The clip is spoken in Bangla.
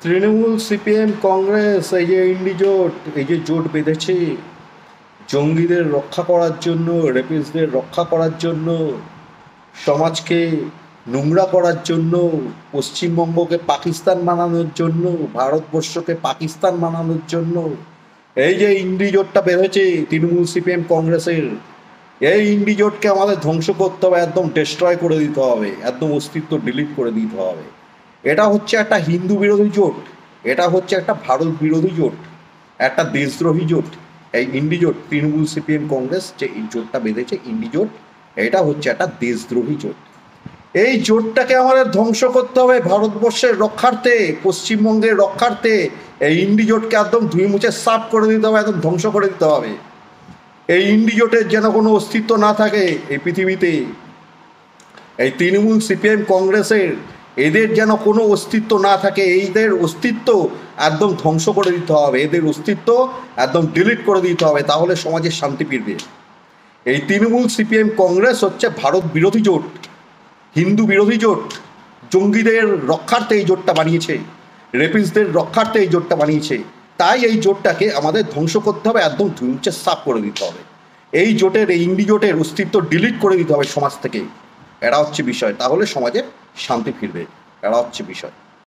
তৃণমূল, সিপিএম, কংগ্রেস, এই যে ইন্ডি জোট, এই যে জোট বেঁধেছে জঙ্গিদের রক্ষা করার জন্য, রেপিস্টদের রক্ষা করার জন্য, সমাজকে নোংরা করার জন্য, পশ্চিমবঙ্গকে পাকিস্তান বানানোর জন্য, ভারতবর্ষকে পাকিস্তান বানানোর জন্য এই যে ইন্ডি জোটটা বেঁধেছে তৃণমূল, সিপিএম, কংগ্রেসের, এই ইন্ডি জোটকে আমাদের ধ্বংস করতে হবে, একদম ডিস্ট্রয় করে দিতে হবে, একদম অস্তিত্ব ডিলিট করে দিতে হবে। এটা হচ্ছে একটা হিন্দু বিরোধী জোট, এটা হচ্ছে একটা ভারত বিরোধী জোট, একটা দেশদ্রোহী জোট। এই ইন্ডি জোট, তৃণমূল, সিপিএম, কংগ্রেস যে এই জোটটা বেঁধেছে ইন্ডি জোট, এটা হচ্ছে একটা দেশদ্রোহী জোট। এই জোটটাকে আমাদের ধ্বংস করতে হবে ভারতবর্ষের রক্ষার্থে, পশ্চিমবঙ্গের রক্ষার্থে। এই ইন্ডি জোটকে একদম ধুয়ে মুছে সাফ করে দিতে হবে, একদম ধ্বংস করে দিতে হবে। এই ইন্ডি জোটের যেন কোনো অস্তিত্ব না থাকে এই পৃথিবীতে। এই তৃণমূল, সিপিএম, কংগ্রেসের এদের যেন কোনো অস্তিত্ব না থাকে, এইদের অস্তিত্ব একদম ধ্বংস করে দিতে হবে, এদের অস্তিত্ব একদম ডিলিট করে দিতে হবে, তাহলে সমাজে শান্তি ফিরবে। এই তৃণমূল, সিপিএম, কংগ্রেস হচ্ছে ভারত বিরোধী জোট, হিন্দু বিরোধী জোট, জঙ্গিদের রক্ষার্থে এই জোটটা বানিয়েছে, রেপিস্টদের রক্ষার্থে এই জোটটা বানিয়েছে। তাই এই জোটটাকে আমাদের ধ্বংস করতে হবে, একদম ধুঁচে সাফ করে দিতে হবে। এই জোটের, এই ইন্ডি জোটের অস্তিত্ব ডিলিট করে দিতে হবে সমাজ থেকে। এরা হচ্ছে বিষয়, তাহলে সমাজে শান্তি ফিরবে। এরা হচ্ছে বিষয়।